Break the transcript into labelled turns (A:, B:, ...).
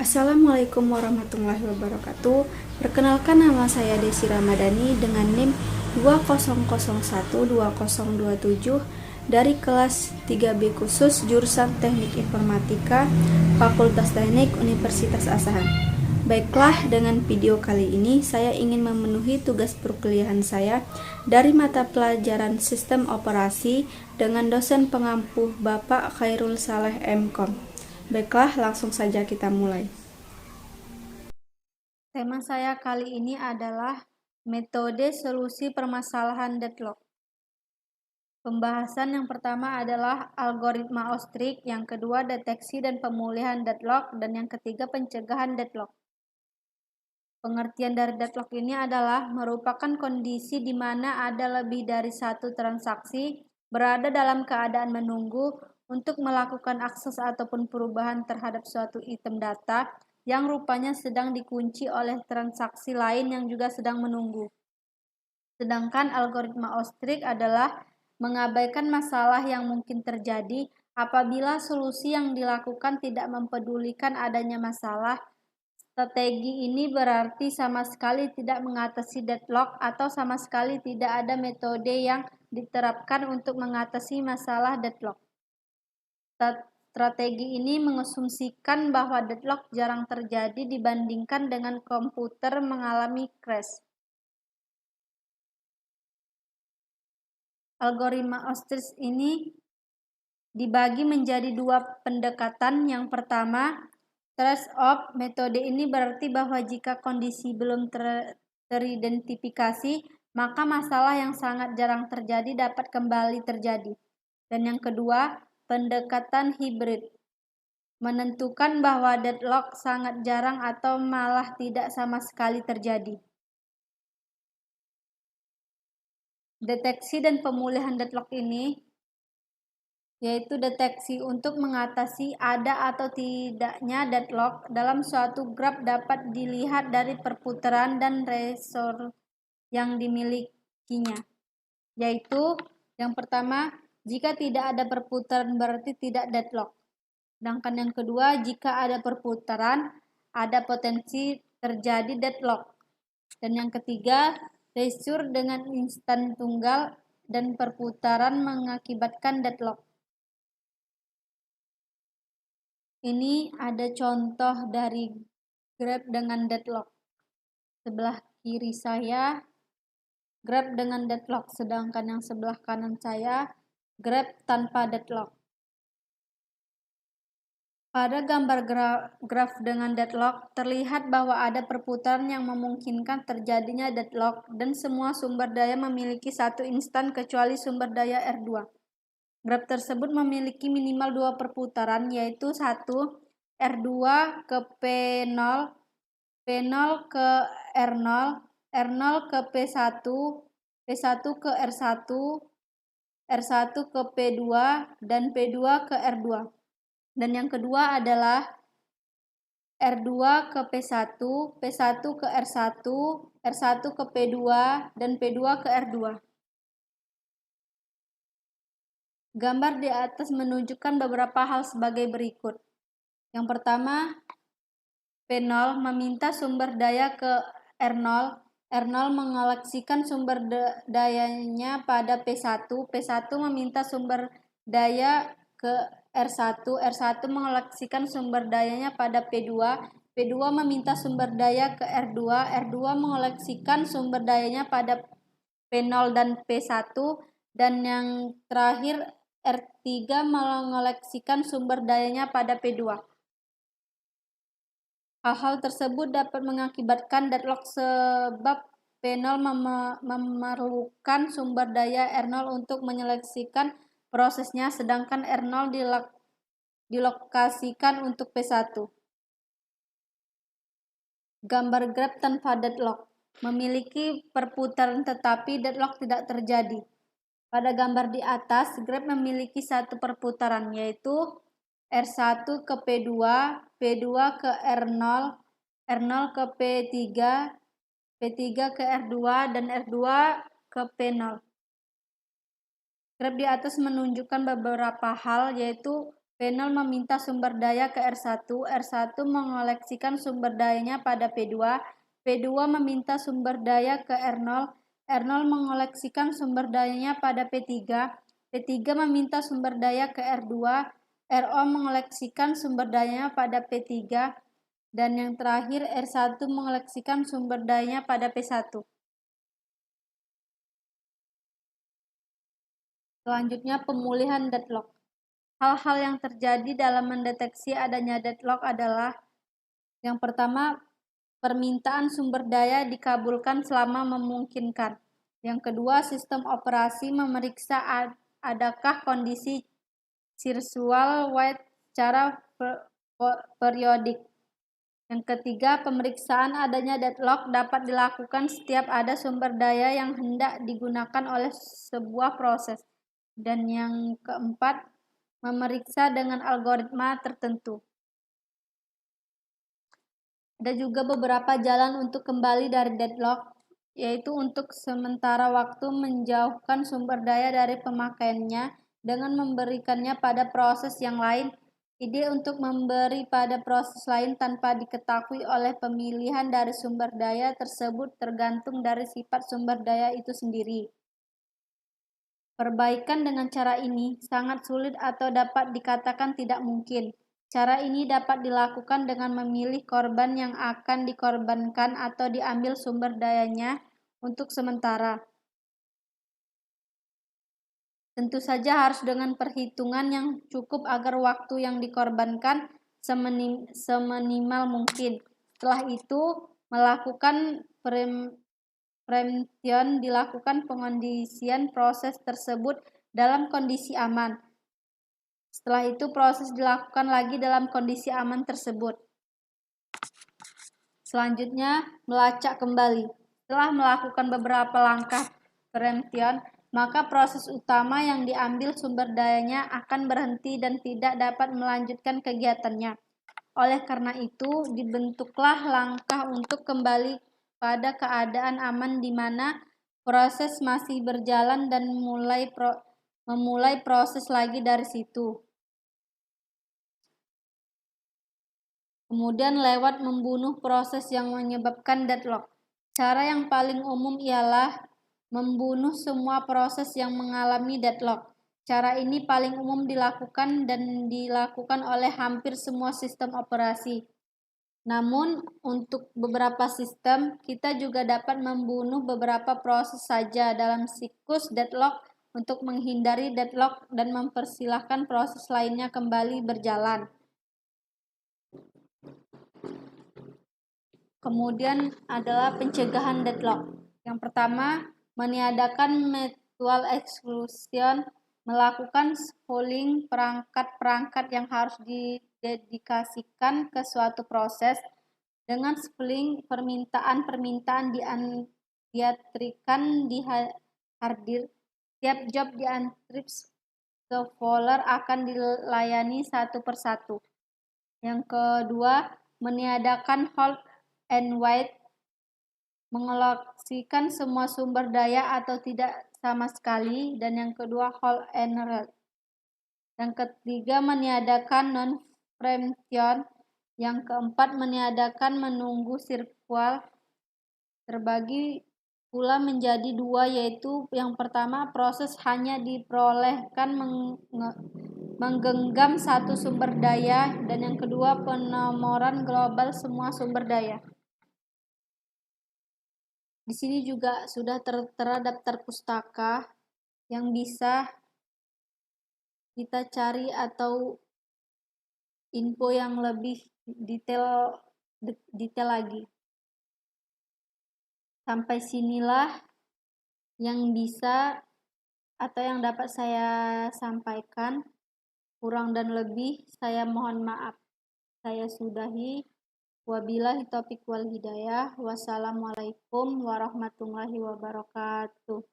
A: Assalamualaikum warahmatullahi wabarakatuh. Perkenalkan, nama saya Desi Ramadhani dengan NIM 200120027 dari kelas 3B khusus jurusan Teknik Informatika Fakultas Teknik Universitas Asahan. Baiklah, dengan video kali ini saya ingin memenuhi tugas perkuliahan saya dari mata pelajaran Sistem Operasi dengan dosen pengampu Bapak Khairul Saleh M.Com. Baiklah, langsung saja kita mulai. Tema saya kali ini adalah metode solusi permasalahan deadlock. Pembahasan yang pertama adalah algoritma Ostrich, yang kedua deteksi dan pemulihan deadlock, dan yang ketiga pencegahan deadlock. Pengertian dari deadlock ini adalah merupakan kondisi di mana ada lebih dari satu transaksi berada dalam keadaan menunggu untuk melakukan akses ataupun perubahan terhadap suatu item data yang rupanya sedang dikunci oleh transaksi lain yang juga sedang menunggu. Sedangkan algoritma Ostrich adalah mengabaikan masalah yang mungkin terjadi apabila solusi yang dilakukan tidak mempedulikan adanya masalah. Strategi ini berarti sama sekali tidak mengatasi deadlock atau sama sekali tidak ada metode yang diterapkan untuk mengatasi masalah deadlock. Strategi ini mengasumsikan bahwa deadlock jarang terjadi dibandingkan dengan komputer mengalami crash. Algoritma Ostrich ini dibagi menjadi dua pendekatan. Yang pertama, threshold. Metode ini berarti bahwa jika kondisi belum teridentifikasi, maka masalah yang sangat jarang terjadi dapat kembali terjadi. Dan yang kedua, pendekatan hibrid, menentukan bahwa deadlock sangat jarang atau malah tidak sama sekali terjadi. Deteksi dan pemulihan deadlock ini yaitu deteksi untuk mengatasi ada atau tidaknya deadlock dalam suatu graf dapat dilihat dari perputaran dan resource yang dimilikinya. Yaitu yang pertama, jika tidak ada perputaran berarti tidak deadlock. Sedangkan yang kedua, jika ada perputaran, ada potensi terjadi deadlock. Dan yang ketiga, resource dengan instan tunggal dan perputaran mengakibatkan deadlock. Ini ada contoh dari graf dengan deadlock. Sebelah kiri saya graf dengan deadlock, sedangkan yang sebelah kanan saya graf tanpa deadlock. Pada gambar graf dengan deadlock, terlihat bahwa ada perputaran yang memungkinkan terjadinya deadlock dan semua sumber daya memiliki satu instan kecuali sumber daya R2. Graf tersebut memiliki minimal dua perputaran, yaitu 1 R2 ke P0, P0 ke R0, R0 ke P1, P1 ke R1, R1 ke P2, dan P2 ke R2. Dan yang kedua adalah R2 ke P1, P1 ke R1, R1 ke P2, dan P2 ke R2. Gambar di atas menunjukkan beberapa hal sebagai berikut. Yang pertama, P0 meminta sumber daya ke R0, R0 mengoleksikan sumber dayanya pada P1, P1 meminta sumber daya ke R1, R1 mengoleksikan sumber dayanya pada P2, P2 meminta sumber daya ke R2, R2 mengoleksikan sumber dayanya pada P0 dan P1, dan yang terakhir R3 mengoleksikan sumber dayanya pada P2. Hal-hal tersebut dapat mengakibatkan deadlock sebab P0 memerlukan sumber daya R0 untuk menyelesaikan prosesnya, sedangkan R0 dilokasikan untuk P1. Gambar graf tanpa deadlock memiliki perputaran tetapi deadlock tidak terjadi. Pada gambar di atas, graf memiliki satu perputaran, yaitu R1 ke P2, P2 ke R0, R0 ke P3, P3 ke R2, dan R2 ke P0. Graf di atas menunjukkan beberapa hal, yaitu P0 meminta sumber daya ke R1, R1 mengoleksikan sumber dayanya pada P2, P2 meminta sumber daya ke R0, R0 mengoleksikan sumber dayanya pada P3, P3 meminta sumber daya ke R2, RO mengoleksikan sumber dayanya pada P3, dan yang terakhir R1 mengoleksikan sumber dayanya pada P1. Selanjutnya, pemulihan deadlock. Hal-hal yang terjadi dalam mendeteksi adanya deadlock adalah: yang pertama, permintaan sumber daya dikabulkan selama memungkinkan. Yang kedua, sistem operasi memeriksa adakah kondisi virtual wait secara periodik. Yang ketiga, pemeriksaan adanya deadlock dapat dilakukan setiap ada sumber daya yang hendak digunakan oleh sebuah proses. Dan yang keempat, memeriksa dengan algoritma tertentu. Ada juga beberapa jalan untuk kembali dari deadlock, yaitu untuk sementara waktu menjauhkan sumber daya dari pemakaiannya dengan memberikannya pada proses yang lain. Ide untuk memberi pada proses lain tanpa diketahui oleh pemilihan dari sumber daya tersebut tergantung dari sifat sumber daya itu sendiri. Perbaikan dengan cara ini sangat sulit atau dapat dikatakan tidak mungkin. Cara ini dapat dilakukan dengan memilih korban yang akan dikorbankan atau diambil sumber dayanya untuk sementara. Tentu saja harus dengan perhitungan yang cukup agar waktu yang dikorbankan seminimal mungkin. Setelah itu, melakukan preemption dilakukan pengondisian proses tersebut dalam kondisi aman. Setelah itu proses dilakukan lagi dalam kondisi aman tersebut. Selanjutnya, melacak kembali. Setelah melakukan beberapa langkah preemption, maka proses utama yang diambil sumber dayanya akan berhenti dan tidak dapat melanjutkan kegiatannya. Oleh karena itu, dibentuklah langkah untuk kembali pada keadaan aman di mana proses masih berjalan dan memulai proses lagi dari situ. Kemudian lewat membunuh proses yang menyebabkan deadlock. Cara yang paling umum ialah membunuh semua proses yang mengalami deadlock. Cara ini paling umum dilakukan dan dilakukan oleh hampir semua sistem operasi. Namun, untuk beberapa sistem, kita juga dapat membunuh beberapa proses saja dalam siklus deadlock untuk menghindari deadlock dan mempersilahkan proses lainnya kembali berjalan. Kemudian adalah pencegahan deadlock. Yang pertama, meniadakan mutual exclusion, melakukan spooling perangkat-perangkat yang harus didedikasikan ke suatu proses. Dengan spooling, permintaan-permintaan diatrikan di hard disk. Tiap job diantrips ke folder akan dilayani satu persatu. Yang kedua, meniadakan hold and wait, mengoleksikan semua sumber daya atau tidak sama sekali. Dan yang kedua, hold and wait. Yang ketiga, meniadakan non-preemption. Yang keempat, meniadakan menunggu virtual. Terbagi pula menjadi dua, yaitu yang pertama, proses hanya diperolehkan menggenggam satu sumber daya, dan yang kedua, penomoran global semua sumber daya. Di sini juga sudah tertera daftar pustaka yang bisa kita cari atau info yang lebih detail lagi. Sampai sinilah yang bisa atau yang dapat saya sampaikan. Kurang dan lebih saya mohon maaf. Saya sudahi. Wabillahi taufiq wal hidayah. Wassalamualaikum warahmatullahi wabarakatuh.